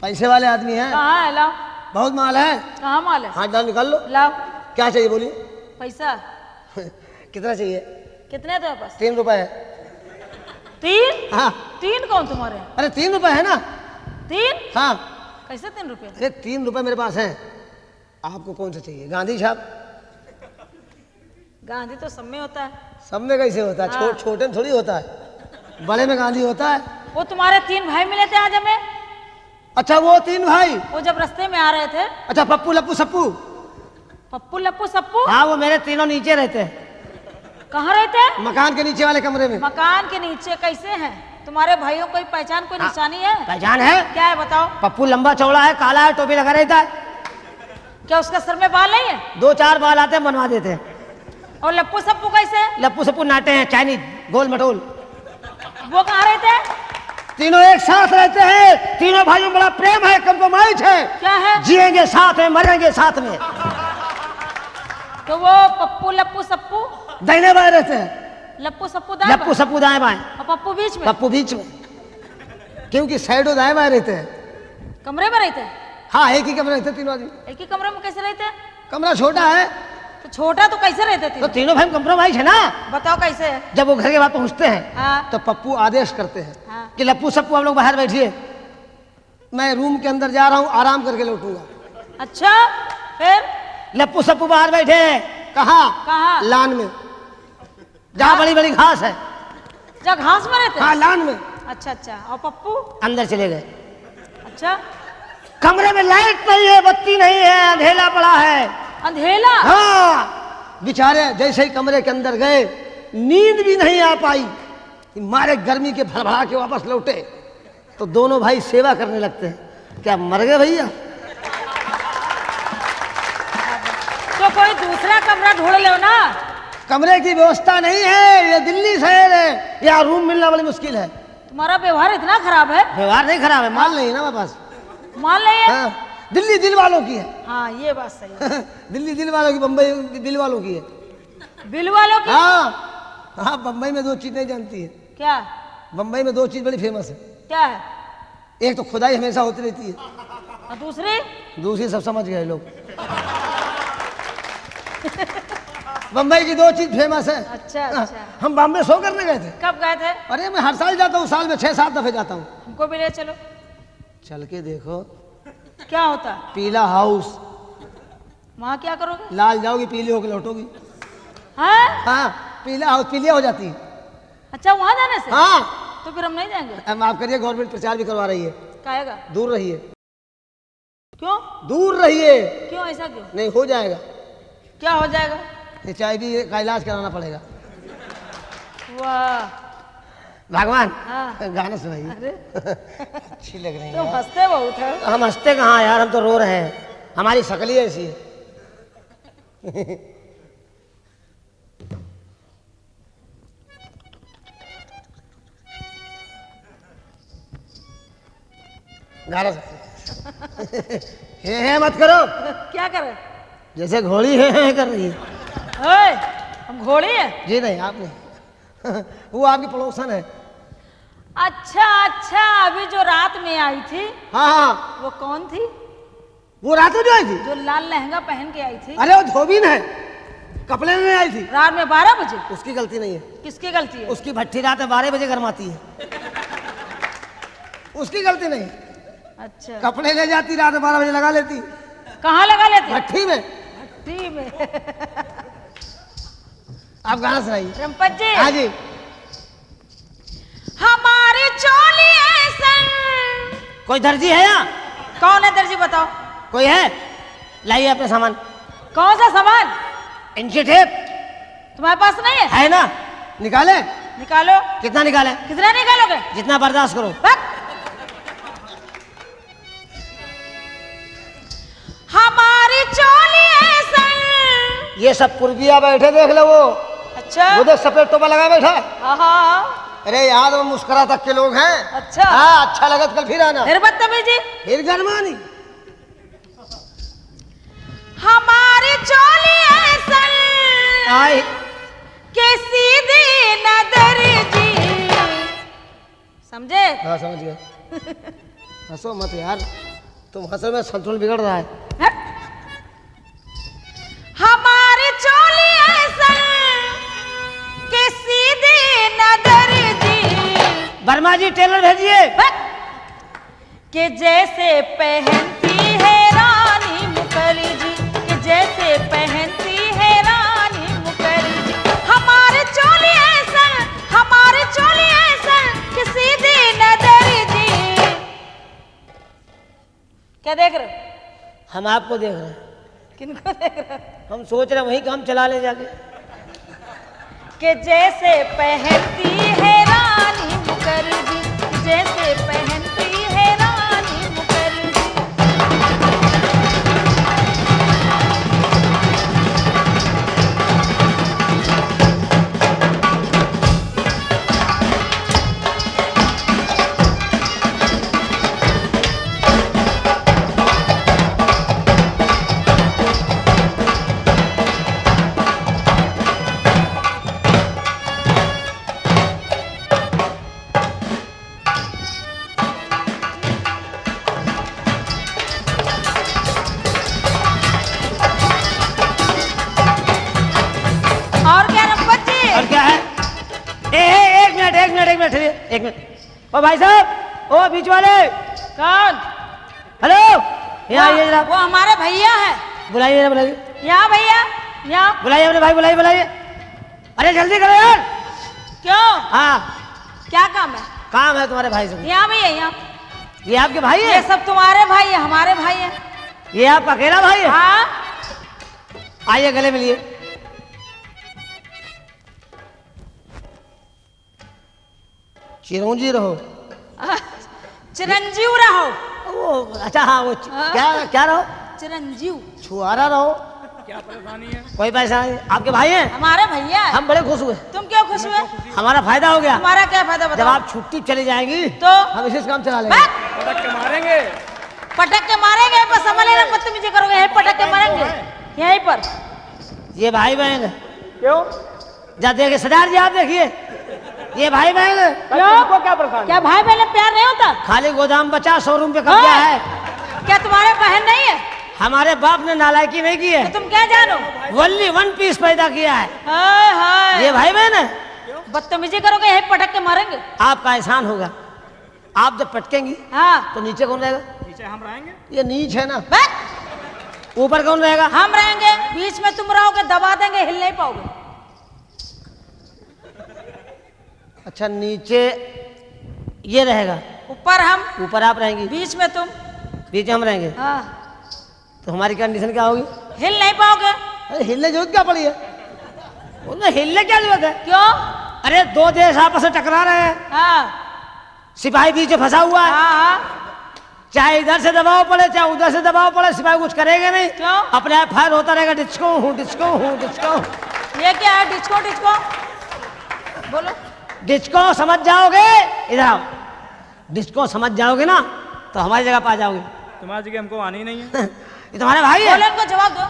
पैसे वाले आदमी हैं। कहाँ है? लाओ। बहुत माल है। कहाँ माल है? हाथ डाल निकाल लो। लाओ। क्या चाहिए बोलिए? पैसा। कितना चाहिए? कितने तुम्हारे पास? 3 रुपए है। 3? हाँ। 3 कौन तुम्हारे? अरे 3 रुपए है ना। 3? हाँ। कैसे 3 रुपए? अरे 3 रुपए मेरे पास हैं। आपको कौन सा चाहिए? गांधी साहब? गांधी तो सब में होता है। सब में कैसे होता है? हाँ। छोटे में थोड़ी होता है, बड़े में गांधी होता है। वो तुम्हारे 3 भाई मिले थे आज हमें। अच्छा वो 3 भाई? वो जब रास्ते में आ रहे थे। अच्छा पप्पू लप्पू सप्पू? पप्पू लप्पू सप्पू? हाँ वो मेरे तीनों नीचे रहते हैं। कहाँ रहते हैं? मकान के नीचे वाले कमरे में। मकान के नीचे। कैसे हैं तुम्हारे भाइयों? कोई पहचान, कोई निशानी है? पहचान है। क्या है बताओ? पप्पू लंबा चौड़ा है, काला है, टोपी लगा रहता है। क्या उसका सर में बाल नहीं है? 2-4 बाल आते हैं, बनवा देते हैं। और लप्पू सप्पू कैसे है? लप्पू सप्पू नाटे हैं, चाइनीज, गोल मटोल। वो कहाँ रहते हैं? तीनों एक साथ रहते हैं। तीनों भाइयों में बड़ा प्रेम है, कंप्रोमाइज है। क्या है? जिएंगे साथ में, मरेंगे साथ में। तो वो पप्पू लप्पू सप्पू दाहिने बाएं रहते हैं। लप्पू सप्पू दाएं लप्पू सप्पू दाएं बाएं और पप्पू बीच में? पप्पू बीच में, क्योंकि साइडों दाएं बाएं रहते हैं। कमरे में रहते हैं? हाँ एक ही कमरे रहते हैं तीनों आदमी। एक ही कमरे में कैसे रहते हैं? कमरा छोटा है तो छोटा तो कैसे रहते थे? तो तीनों भाई कंप्रोमाइज है ना। बताओ कैसे है? जब वो घर के बाद पहुंचते हैं हाँ। तो पप्पू आदेश करते हैं हाँ। कि लप्पू सप्पू आप लोग बाहर बैठिए, मैं रूम के अंदर जा रहा हूँ, आराम करके लौटूंगा। अच्छा फिर? लप्पू सप्पू बाहर बैठे हैं। कहाँ? कहाँ? लान में, जहाँ बड़ी बड़ी घास है। जहाँ घास में रहते हैं? हाँ लान में। अच्छा अच्छा। और पप्पू? अंदर चले गए। अच्छा। कमरे में लाइट नहीं है, बत्ती नहीं है, अंधेला पड़ा है। अंधेला? हाँ। बेचारे जैसे ही कमरे के अंदर गए, नींद भी नहीं आ पाई, मारे गर्मी के भड़बड़ा के वापस लौटे तो दोनों भाई सेवा करने लगते हैं। क्या मर गए भैया? तो कोई दूसरा कमरा ढूंढ लो ना। कमरे की व्यवस्था नहीं है, ये दिल्ली शहर है, यहाँ रूम मिलना बड़ी मुश्किल है। तुम्हारा व्यवहार इतना खराब है? व्यवहार नहीं खराब है, माल नहीं है ना मेरे पास। माल नहीं है? हाँ, दिल्ली दिल वालों की है। हाँ ये बात सही है। दिल्ली दिल वालों की, बम्बई दिल वालों की है। बिल वालों की? हाँ हाँ, बम्बई में 2 चीज नहीं जानती है। क्या? बम्बई में 2 चीज बड़ी फेमस है। क्या है? एक तो खुदाई हमेशा होती रहती है, और दूसरी? दूसरी सब समझ गए लोग। बम्बई की 2 चीज फेमस है। अच्छा अच्छा। हम बॉम्बे शो करने गए थे। कब गए थे? अरे मैं हर साल जाता हूँ, साल में 6-7 दफे जाता हूँ। हमको भी ले चलो। चल के देखो। क्या होता? पीला हाउस। वहाँ क्या करोगे? लाल जाओगी, पीली होकर लौटोगी। हाँ? हाँ, पीला हाउस, पीलिया हो जाती है। अच्छा वहाँ जाने से? हाँ। तो फिर हम नहीं जाएंगे। माफ करिए, गवर्नमेंट प्रचार भी करवा रही है। काहेगा? दूर रहिए। क्यों? दूर रहिए। क्यों? ऐसा क्यों? नहीं हो जाएगा। क्या हो जाएगा? HIV का इलाज कराना पड़ेगा। वाह भगवान। हाँ। गाना सुनाइए। अरे अच्छी लग रही तुम है। हंसते बहुत है। हम हंसते कहाँ यार, हम तो रो रहे हैं, हमारी शक्ल ही ऐसी है। गाना हे मत करो। क्या करे? जैसे घोड़ी है कर रही है। ओए, हम घोड़ी है? जी नहीं, आप नहीं। वो आपकी पड़ोसन है। अच्छा अच्छा। अभी जो रात में आई थी हाँ हाँ। वो कौन थी? वो रात में जो आई थी? जो लाल लहंगा पहन के आई थी? अरे वो धोबीन है, कपड़े में आई थी। रात में 12 बजे? उसकी गलती नहीं है। किसकी गलती है? उसकी भट्टी रात में 12 बजे गरमाती है। उसकी गलती नहीं। अच्छा। कपड़े ले जाती, रात में 12 बजे लगा लेती। कहाँ लगा लेती? भट्टी में। भट्टी में। आप गाना सुनाइए। रमपत जी। हाँ जी। हमारी चोली ऐसन। कोई दर्जी है यहाँ? कौन है दर्जी बताओ? कोई है? लाइए अपने सामान। कौन सा सामान? इंची टेप तुम्हारे पास नहीं है? है ना, निकाले। निकालो। कितना निकाले? कितना निकालोगे? जितना बर्दाश्त करो। हमारी चोली ऐसन। ये सब पूर्विया बैठे, देख लो वो। अच्छा। वो देख सफेद टोपा लगा बैठा। हाँ। अरे यार वो मुस्कुरा तक के लोग हैं। अच्छा। हाँ, अच्छा लगा तो कल फिर आना। फिर बदतमीजी। फिर गरमानी। हमारी चोली ऐसन आई के सीधी नजर जी। समझे? हाँ समझ गया। हंसो मत यार। तुम हंस में संतुलन बिगड़ रहा है। हट। हमारी चोली ऐसा कि सीधी नजर दी। वर्मा जी टेलर भेजिए। हट। कि जैसे पहनती है रानी मुखर्जी, कि जैसे पहनती है रानी मुखर्जी। हमारे चोली ऐसा, हमारे चोली ऐसा कि सीधी नजर दी। क्या देख रहे हो? हम आपको देख रहे हैं। किनको देख रहे हो? हम सोच रहे हैं वही काम चला ले जाके। कि जैसे पहनती है रानी मुखर्जी, जैसे पहनती है रानी मुखर्जी। और क्या रंपत जी? और क्या है? एक मिनट। ओ भाई साहब, ओ बीच वाले, कौन? हेलो, यहाँ आइए जरा। वो हमारे भैया है। बुलाइए जरा, बुलाइए। यहाँ भैया, यहाँ। बुलाइए अपने भाई, बुलाइए। अरे जल्दी करो यार। क्यों? हाँ, क्या काम है? काम है तुम्हारे भाई से। यहाँ भैया, यहाँ। ये आपके भाई ये है? सब तुम्हारे भाई है, हमारे भाई है। ये आपका अकेला भाई है? हाँ। आइए गले मिलिए। चिरंजी रहो। चिरंजीव रहो। वो अच्छा, हाँ वो हाँ। क्या रहो? चिरंजीव। छुआरा रहो। क्या परेशानी है? कोई परेशानी नहीं। आपके भाई हैं? हमारे भैया है। हम बड़े खुश हुए। तुम क्यों खुश हुए? हमारा फायदा हो गया। हमारा क्या फायदा जब बताओ? आप छुट्टी चली जाएंगी तो हम इसी से काम चला लेंगे। बस, पटक के मारेंगे। पटक के मारेंगे, बस समझ लेना, बदतमीजी करोगे, यहीं पटक के मारेंगे, यहीं पर। ये भाई बहन है। क्यों? जा देखिए सरदार जी, आप देखिए, ये भाई बहन है। तुमको क्या परेशानी? क्या भाई बहन में प्यार नहीं होता? खाली गोदाम बचा, शोरूम पे कब्जा हाँ। है। क्या तुम्हारे बहन नहीं है? हमारे बाप ने नालायकी नहीं की है। तो तुम क्या जानो? वल्ली वन पीस पैदा किया है। हाय हाय। ये भाई बहन है। बदतमीजी करोगे, यहीं पटक के मारेंगे। आपका एहसान होगा। आप जब पटकेंगी हाँ। तो नीचे कौन रहेगा? नीचे हम रहेंगे। ये नीच है ना। बस, ऊपर कौन रहेगा? हम रहेंगे, बीच में तुम रहोगे, दबा देंगे, हिल नहीं पाओगे। अच्छा, नीचे ये रहेगा, ऊपर हम, ऊपर आप रहेंगी, बीच में तुम। बीच में हम रहेंगे। हाँ। तो हमारी कंडीशन क्या होगी? हिल नहीं पाओगे। अरे हिलने की जरूरत क्या पड़ी है? उसमें हिलने क्या जरूरत है? क्यों? अरे दो देश आपस में टकरा रहे हैं, हाँ सिपाही बीच में फंसा हुआ है। हाँ। चाहे इधर से दबाव पड़े चाहे उधर से दबाव पड़े, सिपाही कुछ करेंगे नहीं। क्यों? अपने आप फायर होता रहेगा, डिस्को हूँ, डिस्को हूँ, डिस्को हूँ। ये क्या है? डिस्को डिस्को बोलो। डिस्को समझ जाओगे, इधर आओ। डिस्को समझ जाओगे ना तो हमारी जगह पा जाओगे। तुम्हारी जगह हमको आनी नहीं है। ये तुम्हारे भाई है। बोलो, इनको जवाब दो।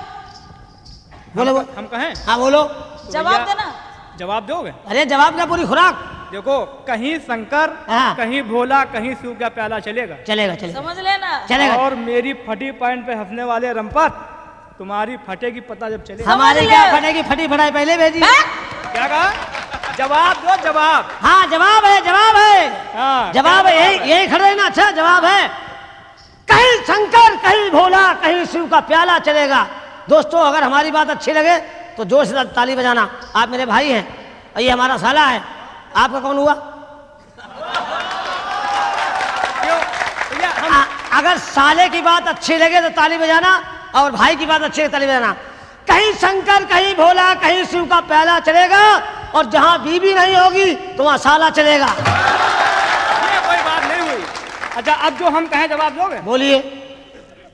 बोलो हम कहें? हाँ बोलो। जवाब भैया, देना। जवाब दोगे? अरे जवाब क्या, पूरी खुराक। देखो, कहीं शंकर, हाँ। कहीं भोला, कहीं शिव का प्याला चलेगा। चलेगा चलेगा समझ लेना। चलेगा। और मेरी फटी पैंट पे हंसने वाले रंपत, तुम्हारी फटेगी पता जब चलेगा। हमारी समझ क्या ले। फटेगी, फटी फटाई पहले भेजी। हाँ? क्या कहा? जवाब दो, जवाब। हाँ जवाब है, जवाब है, हाँ, जवाब है। यही खड़े हैं ना। अच्छा जवाब है, कहीं शंकर कहीं भोला कहीं शिव का प्याला चलेगा। दोस्तों अगर हमारी बात अच्छी लगे तो जोर से ताली बजाना। आप मेरे भाई हैं और ये हमारा साला है। आपका कौन हुआ? क्यों? भैया हम अगर साले की बात अच्छी लगे तो ताली बजाना, और भाई की बात अच्छी लगे ताली बजाना। कहीं शंकर कहीं भोला कहीं शिव का प्याला चलेगा, और जहां बीबी नहीं होगी तो वहां साला चलेगा। ये कोई बात नहीं हुई। अच्छा, अब जो हम कहें जवाब दोगे? बोलिए।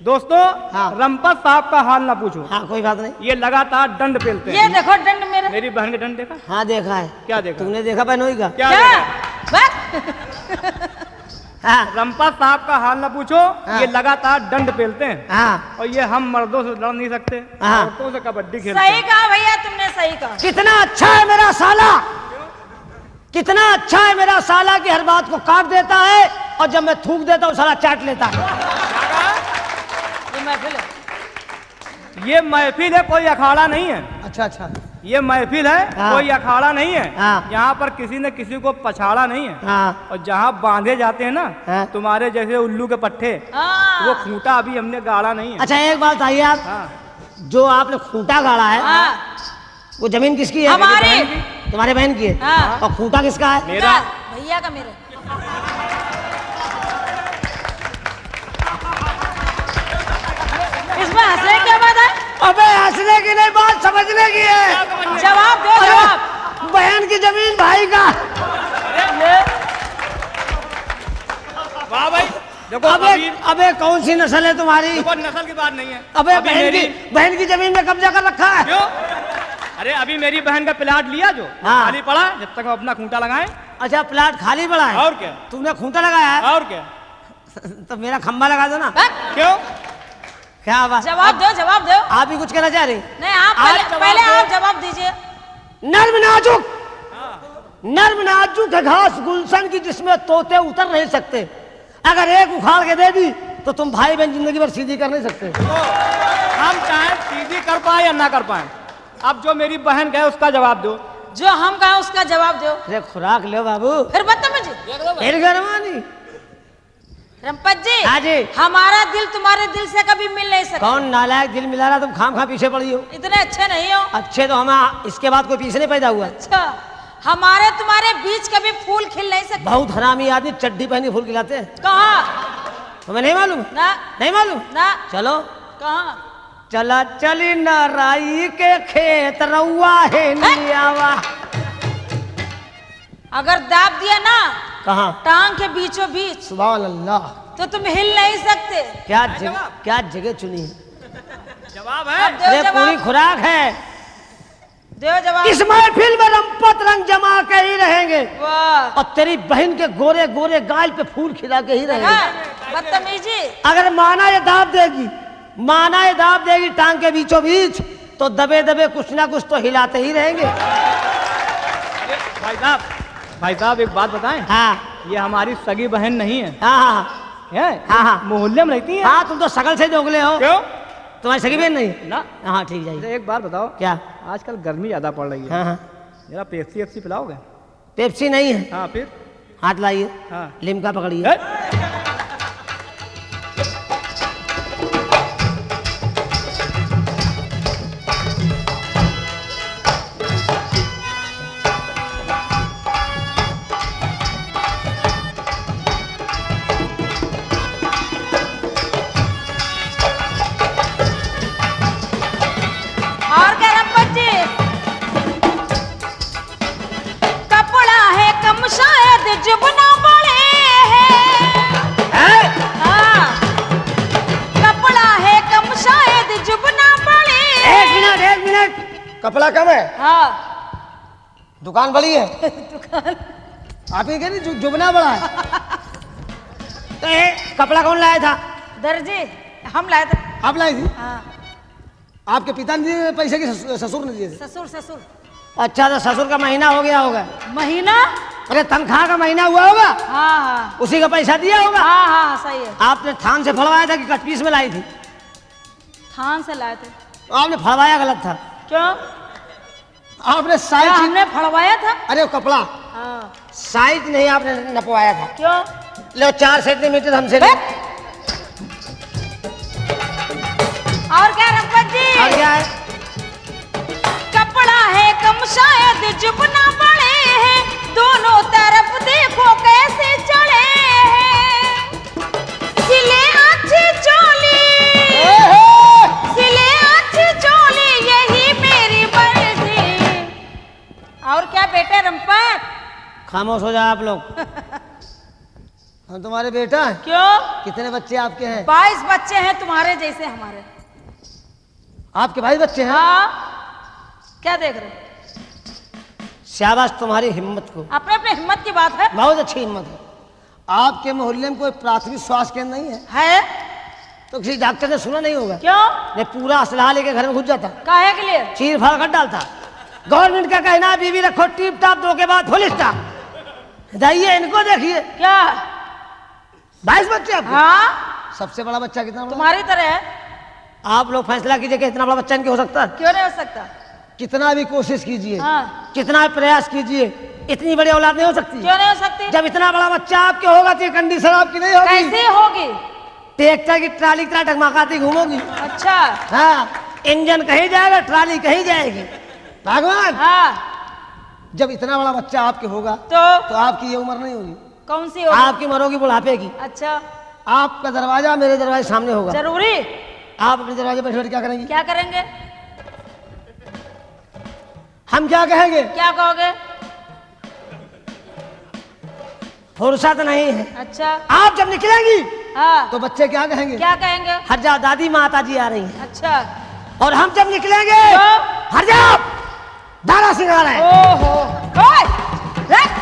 दोस्तों, हाँ। रंपत साहब का हाल ना पूछो। हाँ कोई बात नहीं। ये लगातार दंड पेलते ये हैं। देखो दंड मेरा। मेरी बहन के दंड देखा? हाँ देखा है। क्या देखा? तुमने देखा बहनोई का? क्या क्या? देखा? बस। हाँ रंपत साहब का हाल ना पूछो। हाँ। ये लगातार दंड पेलते हैं, हाँ। और ये हम मर्दों से लड़ नहीं सकते, हाँ। औरतों से कबड्डी खेलते सही हैं। कहा भैया, तुमने सही कहा। कितना अच्छा है मेरा साला, कितना अच्छा है मेरा साला कि हर बात को काट देता है, और जब मैं थूक देता हूँ साला चाट लेता है। महफिल है। ये महफिल है, कोई अखाड़ा नहीं है। अच्छा अच्छा। ये महफिल है, हाँ। कोई अखाड़ा नहीं है। हाँ। यहाँ पर किसी ने किसी को पछाड़ा नहीं है। हाँ और जहाँ बांधे जाते हैं ना हाँ। तुम्हारे जैसे उल्लू के पट्टे, हाँ। वो खूंटा अभी हमने गाड़ा नहीं है। अच्छा एक बात बताइए आप, हाँ। जो आपने खूंटा गाड़ा है हाँ। वो जमीन किसकी है? हमारी। तुम्हारे बहन की है। हाँ। और खूंटा किसका है? मेरा। भैया का मेरे। इसमें हंसने क्या बात है? अबे हंसने की नहीं, बात समझने की है। जवाब दो, जवाब। बहन की जमीन भाई का। वाह भाई, देखो अबे अभी अबे कौन सी नस्ल है तुम्हारी? देखो नस्ल की बात नहीं है। अबे अभी बहन की जमीन में कब्जा कर रखा है। क्यों? अरे अभी मेरी बहन का प्लाट लिया जो हाँ। खाली पड़ा, जब तक हम अपना खूंटा लगाए। अच्छा प्लाट खाली पड़ा है? और क्या? तुमने खूंटा लगाया है? और क्या? तो मेरा खंबा लगा दो ना। क्यों? क्या बात? जवाब दो, जवाब दो। आप भी कुछ कहना चाह रही? नहीं, आप आप पहले जवाब पहले दो। आप जवाब दीजिए। नर्म नाजुक है घास गुलशन की, जिसमें तोते उतर नहीं सकते। अगर एक उखाड़ के दे दी तो तुम भाई बहन जिंदगी भर सीधी कर नहीं सकते। हम चाहे सीधी कर पाए या ना कर पाए, अब जो मेरी बहन कहे उसका जवाब दो। जो हम कहा उसका जवाब दो। अरे खुराक लो बाबू, फिर बदतमीजी। फिर गरमानी। रंपत जी, हाँ जी। हमारा दिल तुम्हारे दिल से कभी मिल नहीं सकता। कौन नालायक दिल मिला रहा, तुम खाम खा पीछे पड़ी हो। इतने अच्छे नहीं हो। अच्छे तो हम, इसके बाद कोई पीछे नहीं पैदा हुआ। अच्छा, हमारे तुम्हारे बीच कभी फूल खिल नहीं सकते। बहुत हरामी आदमी चड्डी पहनी फूल खिलाते हैं। कहाँ? तुम्हें नहीं मालूम? ना नहीं मालूम? ना। चलो। कहाँ? चला चली नाराई के खेत रउआ है नियावा। अगर दाब दिया ना कहाँ? टांग के बीचों बीच, सुभान अल्लाह। तो तुम हिल नहीं सकते। क्या जगह चुनी है। जवाब अब है। दो अरे जवाब। पूरी खुराक है। दो जवाब। इस महफिल में रंपत रंग जमा के ही रहेंगे, वाह, और तेरी बहन के गोरे गोरे गाल पे फूल खिला के ही रहेंगे। बदतमीजी। अगर माना ये दाब देगी टांग के बीचों बीच, तो दबे दबे कुछ ना कुछ तो हिलाते ही रहेंगे। भाई साहब एक बात बताएं। हाँ ये हमारी सगी बहन नहीं है। हाँ हाँ है? हाँ हाँ। मोहल्ले में रहती है। हाँ, तुम तो शकल से दोगले हो। क्यों? तुम्हारी सगी बहन नहीं? ना। हाँ ठीक जाइए। एक बात बताओ, क्या? आजकल गर्मी ज्यादा पड़ रही है। हाँ हाँ। जरा पेप्सी एप्सी पिलाओगे? पेप्सी नहीं है। हाँ फिर? हाथ लाइए। हाँ। लिमका पकड़िए। है? और क्या रंपत जी? कपड़ा है कम शायद जुबना बड़े हैं। हाँ, कपड़ा है कम शायद जुबना बड़े हैं। एक मिनट। कपड़ा कम है, हाँ, दुकान बड़ी है। आप ही कह रही जुबना बड़ा है। तो ये कपड़ा कौन लाया था? दर्जी हम लाए थे। आप लाई थी? हाँ, आपके पिता ने दिए पैसे की ससुर ने दिए थे? ससुर ससुर। अच्छा, तो ससुर का महीना हो गया होगा। महीना? अरे तनख्वाह का महीना हुआ होगा, हाँ हाँ उसी का पैसा दिया होगा। हाँ हाँ, सही है। आपने थान से फड़वाया था कि कटपीस में लाई थी? थान से लाए थे। आपने फड़वाया गलत था। क्यों? आपने क्या साइज, हमने फड़वाया था? अरे वो कपड़ा हाँ। साइज नहीं आपने नपवाया था। क्यों? लो 4 सेंटीमीटर हमसे ले। और क्या रंपत जी? और क्या है? कपड़ा है कम शायद जुबना बड़े हैं, दोनों तरफ देखो कैसे चढ़े हैं। सिले अच्छी चोली, सिले अच्छी चोली, यही मेरी मर्जी। और क्या बेटे रंपत? खामोश हो जाए आप लोग। हम तुम्हारे बेटा हैं। क्यों? कितने बच्चे आपके हैं? 22 बच्चे हैं तुम्हारे जैसे हमारे। आपके भाई बच्चे हैं? हाँ, क्या देख रहे हो? शाबाश तुम्हारी हिम्मत को। अपने अपने हिम्मत की बात है। बहुत अच्छी हिम्मत है। आपके मोहल्ले में कोई प्राथमिक स्वास्थ्य केंद्र नहीं है? तो किसी डॉक्टर ने सुना नहीं होगा? क्यों? ने पूरा असलहा लेके घर में घुस जाता, काहे के लिए? चीर फाड़ कर डालता। गवर्नमेंट का कहना है बीवी रखो टीप टाप, 2 के बाद पुलिस टाप। जाइए इनको देखिए। क्या? 22 बच्चे आपके? हाँ, सबसे बड़ा बच्चा कितना बड़ा? तुम्हारी तरह है। आप लोग फैसला कीजिए कि इतना बड़ा बच्चा इनके हो सकता है? क्यों नहीं हो सकता? कितना भी कोशिश कीजिए, हाँ। कितना भी प्रयास कीजिए, इतनी बड़ी औलाद नहीं हो सकती। क्यों नहीं हो सकती? जब इतना बड़ा बच्चा आपके होगा तो ये कंडीशन आपकी नहीं होगी। कैसे होगी? ट्रैक्टर की ट्राली की तरह डगमगाती घूमोगी। अच्छा। हाँ, इंजन कहीं जाएगा, ट्राली कहीं जाएगी। भगवान, हाँ। जब इतना बड़ा बच्चा आपके होगा तो आपकी ये उम्र नहीं होगी। कौन सी होगी? आपकी मरोगी बुढ़ापे की। अच्छा। आपका दरवाजा मेरे दरवाजे सामने होगा। जरूरी? आप अपने दरवाजे पर बैठ क्या करेंगी? क्या करेंगे? हम क्या कहेंगे? क्या कहोगे? फुर्सत नहीं है। अच्छा। आप जब निकलेंगी हाँ। तो बच्चे क्या कहेंगे? क्या कहेंगे? हट जाओ, दादी माता जी आ रही हैं। अच्छा। और हम जब निकलेंगे तो? हट जाओ, दारा सिंगार है। ओहो। ओए! रख!